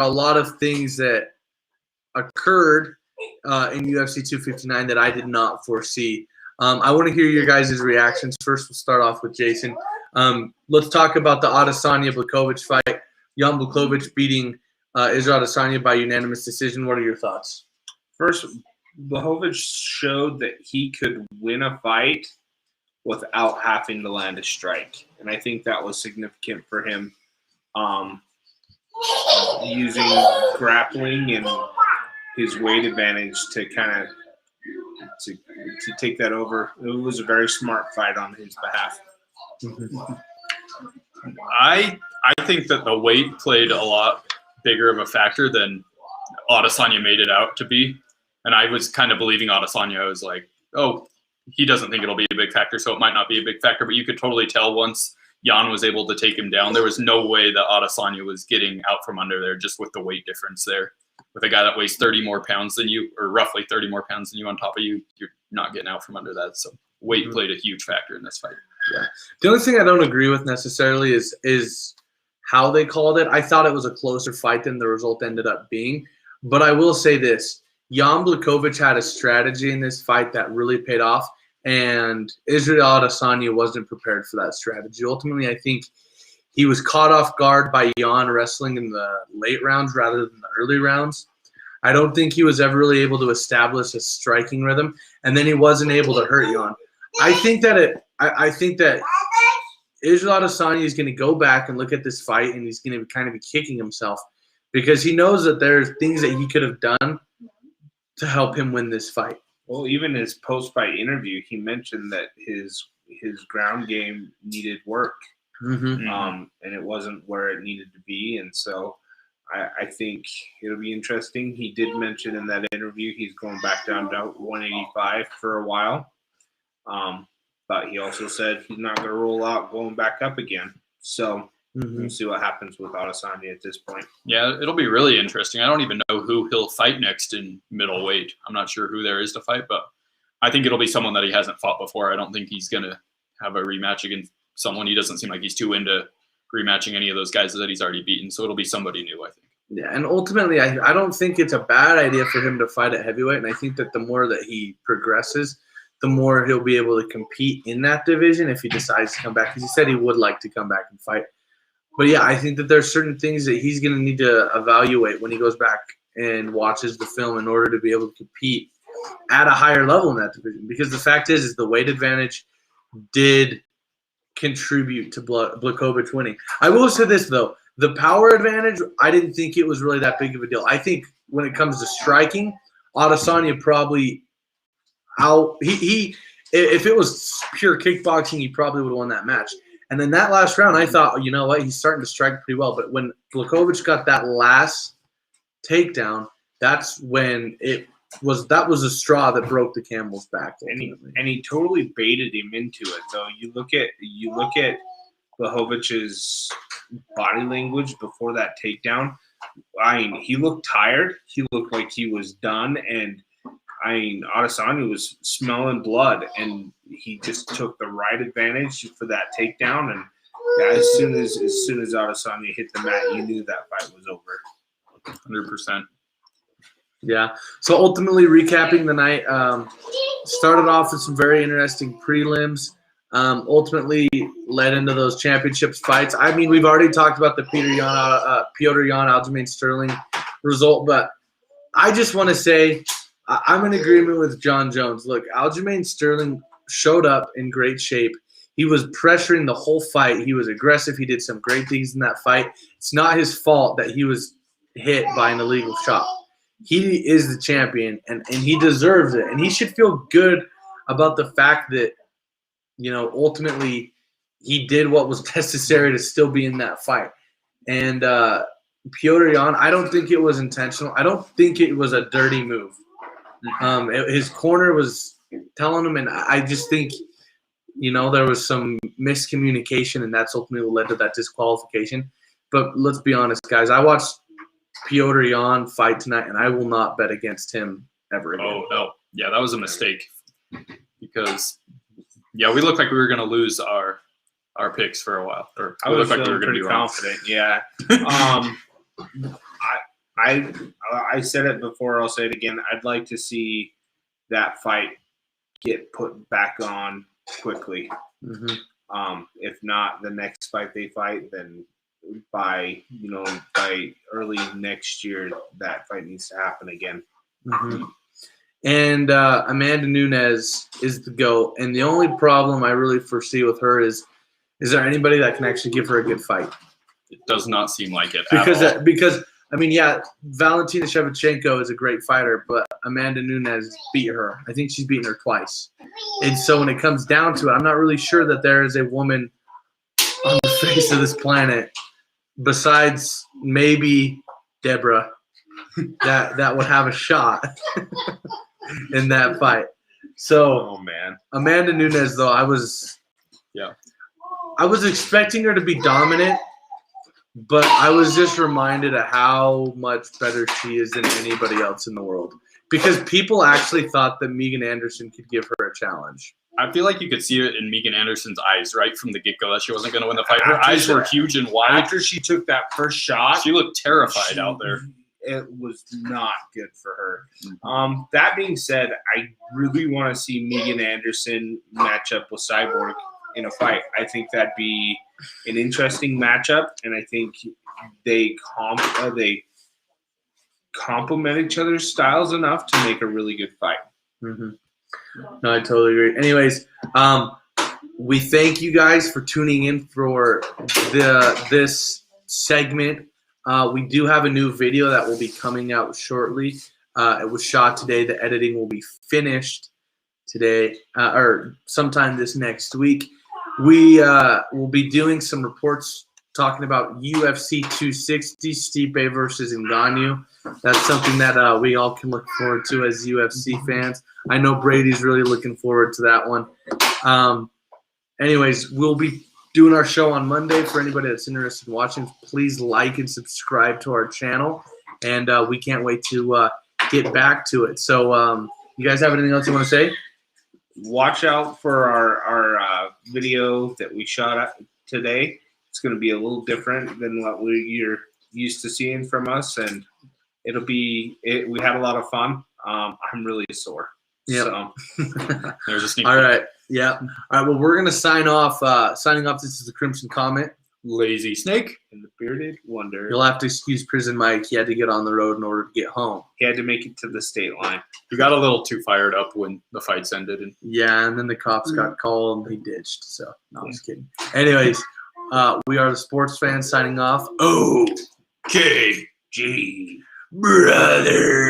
a lot of things that occurred in UFC 259 that I did not foresee. I want to hear your guys' reactions. First, we'll start off with Jason. Let's talk about the Adesanya-Blachowicz fight. Jan Blachowicz beating Israel Adesanya by unanimous decision. What are your thoughts? First, Blachowicz showed that he could win a fight without having to land a strike. And I think that was significant for him, using grappling and his weight advantage to kind of to take that over. It was a very smart fight on his behalf. I think that the weight played a lot bigger of a factor than Adesanya made it out to be. And I was kind of believing Adesanya. I was like, oh, he doesn't think it'll be a big factor, so it might not be a big factor. But you could totally tell once Jan was able to take him down, there was no way that Adesanya was getting out from under there just with the weight difference there. With a guy that weighs 30 more pounds than you, or roughly 30 more pounds than you on top of you, you're not getting out from under that. So weight played a huge factor in this fight. Yeah. The only thing I don't agree with necessarily is how they called it. I thought it was a closer fight than the result ended up being. But I will say this. Jan Blachowicz had a strategy in this fight that really paid off, and Israel Adesanya wasn't prepared for that strategy. Ultimately, I think he was caught off guard by Jan wrestling in the late rounds rather than the early rounds. I don't think he was ever really able to establish a striking rhythm, and then he wasn't able to hurt Jan. I think that Israel Adesanya is going to go back and look at this fight, and he's going to kind of be kicking himself because he knows that there's things that he could have done to help him win this fight. Well, even his post-fight interview, he mentioned that his ground game needed work, and it wasn't where it needed to be. And so I think it'll be interesting. He did mention in that interview he's going back down to 185 for a while. But he also said he's not going to rule out going back up again. So we'll see what happens with Adesanya at this point. Yeah, it'll be really interesting. I don't even know who he'll fight next in middleweight. I'm not sure who there is to fight, but I think it'll be someone that he hasn't fought before. I don't think he's going to have a rematch against someone. He doesn't seem like he's too into rematching any of those guys that he's already beaten, so it'll be somebody new, I think. Yeah, and ultimately, I don't think it's a bad idea for him to fight at heavyweight, and I think that the more that he progresses, the more he'll be able to compete in that division if he decides to come back, because he said he would like to come back and fight. But, yeah, I think that there's certain things that he's going to need to evaluate when he goes back and watches the film in order to be able to compete at a higher level in that division. Because the fact is the weight advantage did contribute to Blachowicz winning. I will say this, though. The power advantage, I didn't think it was really that big of a deal. I think when it comes to striking, Adesanya probably if it was pure kickboxing, he probably would have won that match. And then that last round, I thought, you know what, he's starting to strike pretty well. But when Blachowicz got that last takedown, that's when that was a straw that broke the camel's back. And he totally baited him into it. So you look at Blachowicz's body language before that takedown. I mean, he looked tired. He looked like he was done, and I mean, Adesanya was smelling blood, and he just took the right advantage for that takedown. And as soon as Adesanya hit the mat, you knew that fight was over. 100%. Yeah. So ultimately, recapping the night, started off with some very interesting prelims. Ultimately led into those championships fights. I mean, we've already talked about the Petr Yan, Aljamain Sterling result, but I just want to say I'm in agreement with John Jones. Look, Aljamain Sterling showed up in great shape. He was pressuring the whole fight. He was aggressive. He did some great things in that fight. It's not his fault that he was hit by an illegal shot. He is the champion, and he deserves it. And he should feel good about the fact that, you know, ultimately he did what was necessary to still be in that fight. And Petr Yan, I don't think it was intentional. I don't think it was a dirty move. His corner was telling him, and I just think, you know, there was some miscommunication, and that's ultimately what led to that disqualification. But let's be honest, guys. I watched Petr Yan fight tonight, and I will not bet against him ever again. Oh, no. Yeah, that was a mistake because, yeah, we looked like we were going to lose our picks for a while. Or I was like we were pretty be confident, yeah. I said it before. I'll say it again. I'd like to see that fight get put back on quickly. If not the next fight they fight, then by early next year, that fight needs to happen again. And Amanda Nunes is the GOAT. And the only problem I really foresee with her is there anybody that can actually give her a good fight? It does not seem like it because I mean, yeah, Valentina Shevchenko is a great fighter, but Amanda Nunes beat her. I think she's beaten her twice. And so when it comes down to it, I'm not really sure that there is a woman on the face of this planet besides maybe Deborah that would have a shot in that fight. So, man, Amanda Nunes, though, I was expecting her to be dominant, but I was just reminded of how much better she is than anybody else in the world. Because people actually thought that Megan Anderson could give her a challenge. I feel like you could see it in Megan Anderson's eyes right from the get-go that she wasn't going to win the fight. Her eyes were huge and wide. After she took that first shot, she looked terrified out there. It was not good for her. That being said, I really want to see Megan Anderson match up with Cyborg in a fight. I think that'd be an interesting matchup, and I think they complement each other's styles enough to make a really good fight. No, I totally agree. Anyways, we thank you guys for tuning in for this segment. We do have a new video that will be coming out shortly. It was shot today. The editing will be finished today or sometime this next week. We will be doing some reports talking about UFC 260, Stipe versus Ngannou. That's something that we all can look forward to as UFC fans. I know Brady's really looking forward to that one. Anyways, we'll be doing our show on Monday. For anybody that's interested in watching, please like and subscribe to our channel. And we can't wait to get back to it. So you guys have anything else you want to say? Watch out for our video that we shot today. It's going to be a little different than what you're used to seeing from us, and we had a lot of fun. I'm really sore. Yeah. So. There's a sneak All right. Yeah. All right. Well, we're going to sign off. Signing off, this is the Crimson Comet. Lazy Snake. And the Bearded Wonder. You'll have to excuse Prison Mike. He had to get on the road in order to get home. He had to make it to the state line. He got a little too fired up when the fights ended. Yeah, and then the cops got called and he ditched. So, no, I'm just kidding. Anyways, we are the Sports Fans signing off. OKG. Brother.